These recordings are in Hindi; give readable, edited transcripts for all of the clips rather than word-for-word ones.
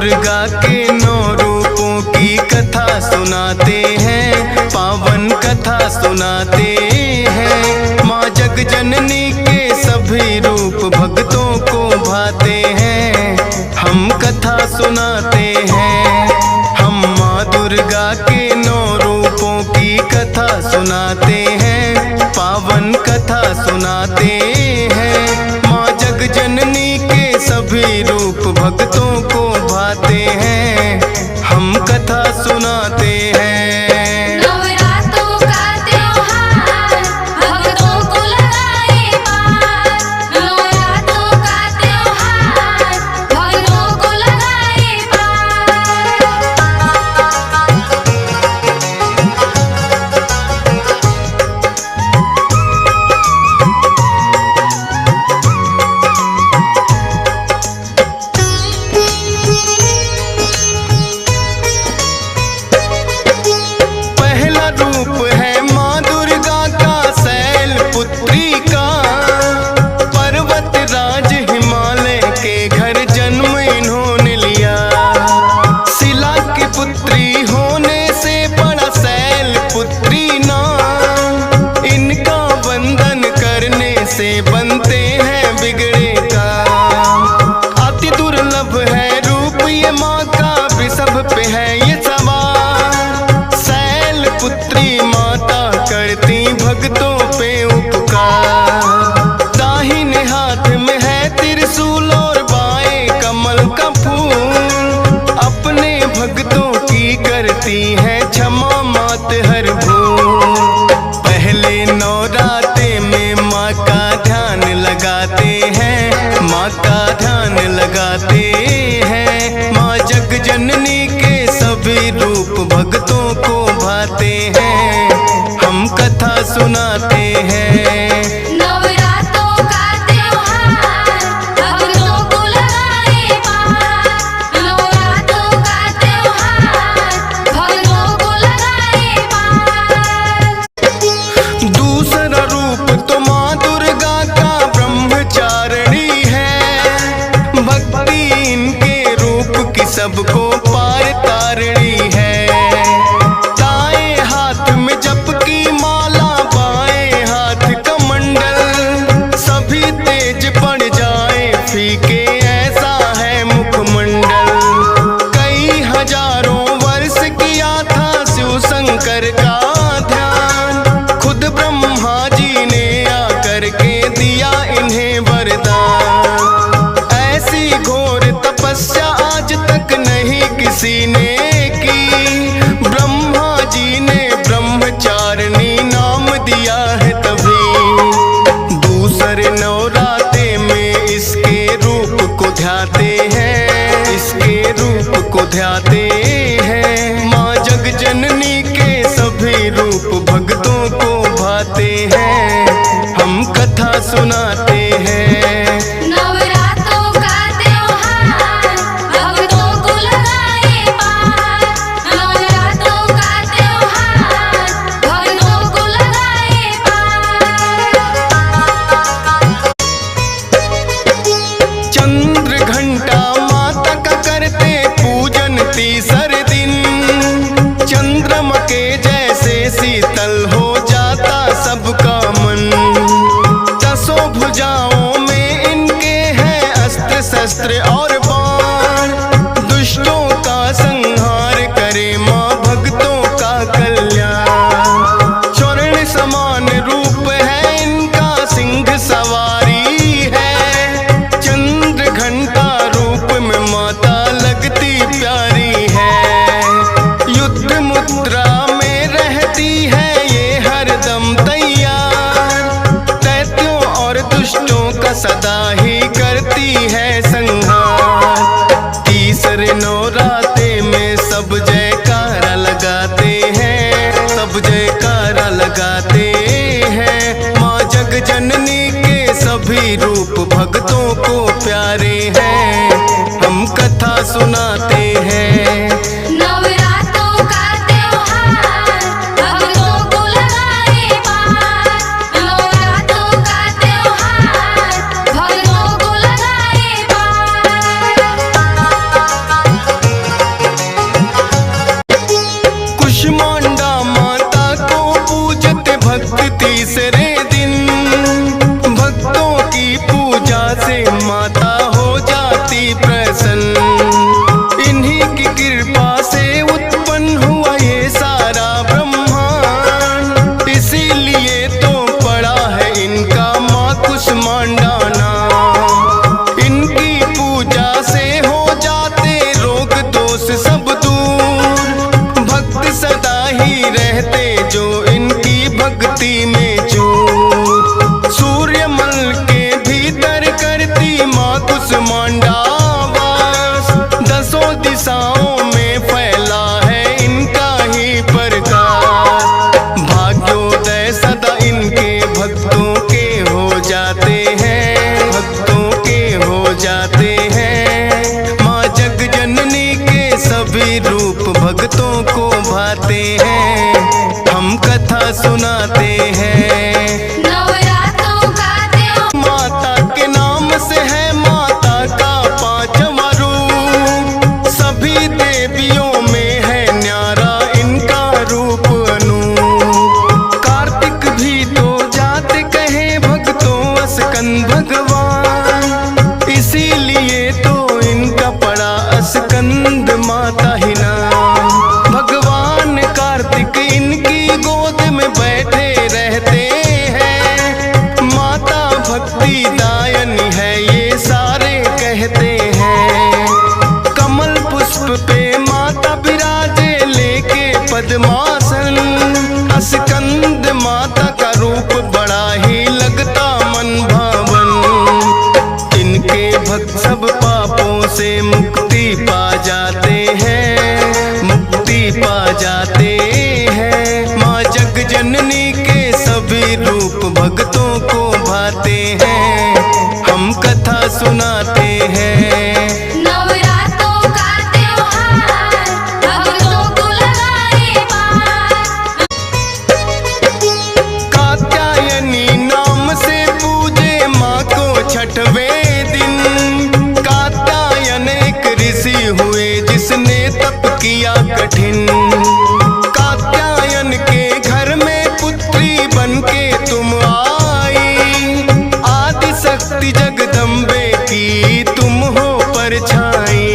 दुर्गा के 9 रूपों की कथा सुनाते हैं, पावन कथा सुनाते हैं। माँ जगजननी के सभी रूप भक्तों को भाते हैं, हम कथा सुनाते हैं। हम माँ दुर्गा के 9 रूपों की कथा सुनाते हैं, पावन कथा सुनाते हैं। माँ जगजननी के सभी रूप भक्तों को भाते हैं, हम कथा सुनाते हैं। नवरात्रों का त्योहार भक्तों को लगाए पार, नवरात्रों का त्योहार भक्तों को लगाए पहला रूप है माँ दुर्गा का शैलपुत्री का, पर्वत राज हिमालय के घर जन्म इन्होंने लिया। शिला की पुत्री होने से बड़ा शैलपुत्री नाम, इनका वंदन करने से बनते हैं बिगड़े काम। अति दुर्लभ है रूप ये माँ का, भी सब पे है ये सवार। शैलपुत्री माता करती भक्तों पे उपकार। दाहिने हाथ में है त्रिशूल और बाएं कमल का फूल, अपने भक्तों की करती है क्षमा मात हर भूल। पहले नवरात्रे में माँ का ध्यान लगाते हैं, माँ का ध्यान लगाते हैं। माँ जगजननी के सभी रूप भक्तों को भाते हैं, हम कथा सुनाते हैं। नवरात्रों का त्योहार भक्तों को लगाए पार, नवरात्रों का त्योहार भक्तों को लगाए पार। दूसरा रूप तो माँ दुर्गा का ब्रह्मचारिणी है, भक्ति इनके रूप की सबको पार तारिणी है। दाएं हाथ में जप की माला, बाएं हाथ कमंडल, सभी तेज पड़ जाए फीके ऐसा है मुखमंडल। कई हजारों वर्ष किया था शिव शंकर का ध्यान, खुद ब्रह्मा जी ने आकर के दिया इन्हें वरदान। ऐसी घोर तपस्या आज तक नहीं किसी ने की, ब्रह्मा जी ने ब्रह्मचारिणी नाम दिया है तभी। दूसरे नवरात्रे में इसके रूप को ध्याते हैं, इसके रूप को ध्याते हैं। माँ जगजननी के सभी रूप भक्तों को भाते हैं, हम कथा सुनाते हैं। नवरात्रों का त्योहार भक्तों को लगाए पार, नवरात्रों का त्योहार भक्तों को लगाए पार। चंद्र घंटा माता का करते पूजन तीसरे दिन, चंद्रमा के जैसे शीतल हो जाता सबका मन। 10 भुजाओं में इनके हैं अस्त्र शस्त्र और बाण, दुष्टों का संहार करे माँ भक्तों का कल्याण। स्वर्ण समान रूप है इनका, सिंह सवारी है, चंद्र घंटा रूप में माता लगती प्यारी है। युद्ध मुद्रा में रहती है ये हरदम तैयार, दैत्यों और दुष्टों का सदा ही करती है संहार। तीसरे नवरात्रे में सब जयकारा लगाते हैं, सब जयकारा लगाते हैं। माँ जगजननी के सभी रूप भक्तों को प्यारे हैं, हम कथा सुनाते हैं। नवरात्रों का त्योहार भक्तों को लगाए पार, नवरात्रों का त्योहार भक्तों को लगाए पार। माता हो जाती प्रसन्न। इन्हीं की कृपा से उत्पन्न हुआ ये सारा ब्रह्मांड, इसीलिए तो पड़ा है इनका माँ कुष्मांडा नाम। इनकी पूजा से हो जाते रोग दोष सब दूर, भक्त सदा ही रहते जो इनकी भक्ति में चूर। सूर्यमल के भीतर करती माँ कुष्मांडा वास, दसों दिशाओं में फैला है इनका ही प्रकाश। भाग्योदय सदा इनके भक्तों के हो जाते हैं, भक्तों के हो जाते हैं। माँ जग जननी के सभी रूप भक्तों को भाते हैं, हम कथा सुनाते हैं। नवरात्रों का त्योहार माता के नाम से है माता का पांचवा रूप, सभी देवियों में है न्यारा इनका रूप अनूप। कार्तिक भी तो जाते कहे भक्तों स्कंद भगवान, इसीलिए तो इनका पड़ा स्कंद माता ही नाम। भगवान कार्तिक इनकी गोद में बैठे रहते हैं, माता भक्ति दायनी है ये सारे कहते हैं। कमल पुष्प पे माता विराजे लेके पद्मासन, स्कंद माता का रूप बड़ा ही लगता मन भावन। इनके भक्त सब पापों से मुक्ति पा जाते हैं, मुक्ति पा जाते हैं। माँ जग जननी के सभी रूप भक्तों को भाते हैं, हम कथा सुनाते हैं। नवरात्रों का त्योहार भक्तों को लगाए पार। कात्यायनी नाम से पूजे माँ को छठवें दिन। कात्यायन एक ऋषि हुए जिसने तप किया कठिन। कात्यायन के घर में पुत्री बनके तुम आई, आदि शक्ति जगदम्बे की तुम हो परछाई।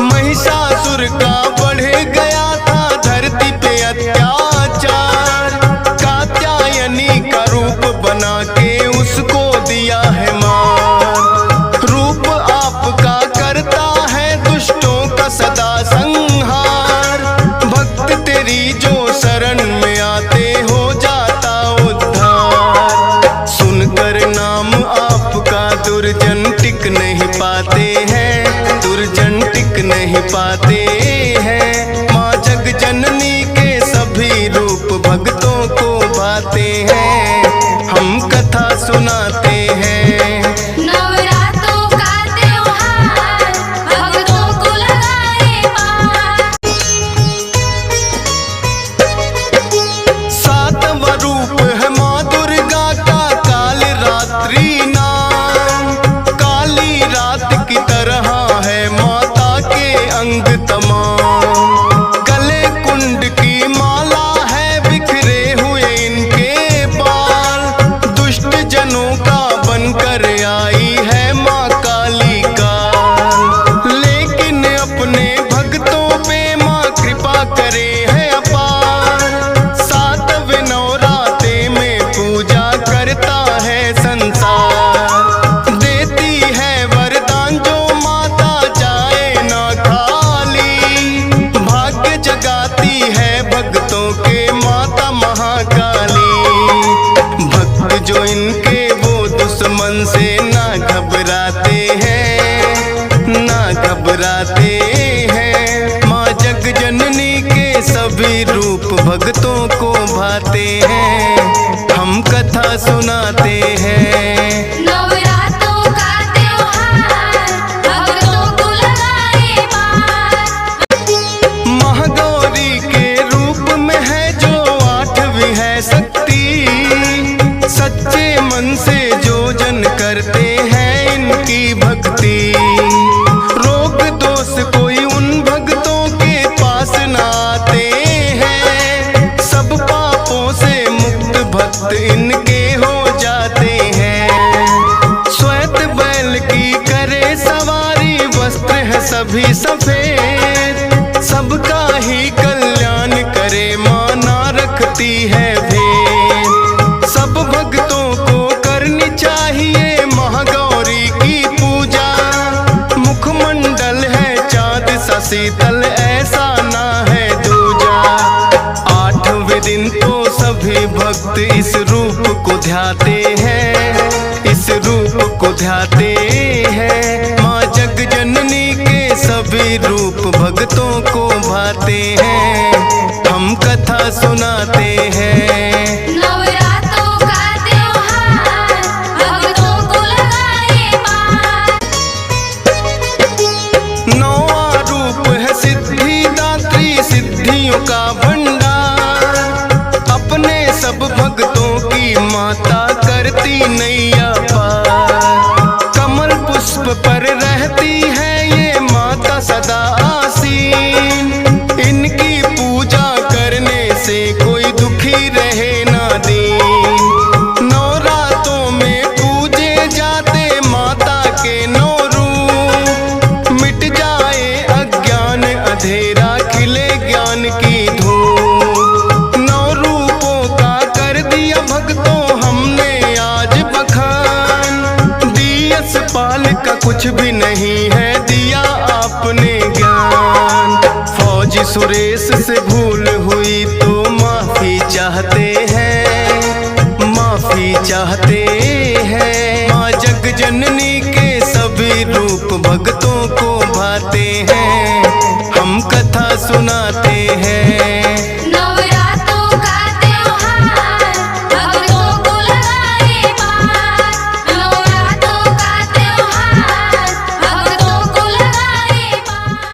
महिषासुर का बढ़ गया था धरती पे अत्याचार, कात्यायनी का रूप बना के उसको दिया है मार। रूप आपका करता है दुष्टों का सदा संहार, भक्त तेरी जो शरण में आते हो जाता उद्धार। सुनकर नाम आपका दुर्जन टिक नहीं पाते हैं, दुर्जन टिक नहीं पाते हैं। माँ जग जननी के सभी रूप भक्तों को भाते हैं, हम कथा सुनाते हैं। नवरात्रों का त्योहार भक्तों को लगाए पार। सातवां रूप है माँ दुर्गा का काल रात्रि नाम। काली रात की तरह है माता के अंग तमाम। गले कुंड की माला है बिखरे हुए इनके बाल, दुष्ट जनों का बनकर आई है माँ काली काल। लेकिन अपने भक्तों पे माँ कृपा करे है अपार। सातवें नवरात्रे में पूजा करता है संसार, देती है वरदान जो माता जाए ना खाली। भाग्य जगाती है भक्तों के माता महाकाली। भक्त जो इनके वो दुश्मन से ना घबराते हैं, ना घबराते हैं। माँ जग जननी के सभी रूप भक्तों को भाते हैं, हम कथा सुनाते हैं। नवरात्रों का त्योहार भक्तों को लगाए पार। महागौरी के रूप में है जो आठवीं है शक्ति, सच्चे मन से जो जन करते हैं इनकी भक्ति। रोग दोष कोई उन भक्तों के पास न आते हैं, सब पापों से मुक्त भक्त इनके हो जाते हैं। श्वेत बैल सभी सफेद, सबका ही कल्याण करे माँ ना रखती है भेद। सब भक्तों को करनी चाहिए महागौरी की पूजा, मुखमंडल है चाँद सा शीतल ऐसा ना है दूजा। 8वें दिन तो सभी भक्त इस रूप को ध्याते हैं, इस रूप को ध्याते हैं। माँ जग जननी के सभी रूप भक्तों को भाते हैं, हम कथा सुनाते हैं। नवरात्रों का त्योहार भक्तों को लगाए पार। 9वां रूप है सिद्धिदात्री, सिद्धियों का भंडार। अपने सब भक्तों की माता करती नैया पार। कमल पुष्प पर रहती है ये माता सदा आसीन, इनकी पूजा करने से कोई दुखी रहे ना दीन। 9 रातों में पूजे जाते माता के 9 रूप, मिट जाए अज्ञान अंधेरा खिले ज्ञान की धूप। 9 रूपों का कर दिया भक्तों हमने आज बखान, दियस पाल का कुछ भी नहीं है दिया आपने ज्ञान। फौजी सुरेश से भूल हुई तो माफी चाहते हैं, माफी चाहते हैं। माँ जग जननी के सभी रूप भक्तों को भाते हैं, हम कथा सुनाते हैं।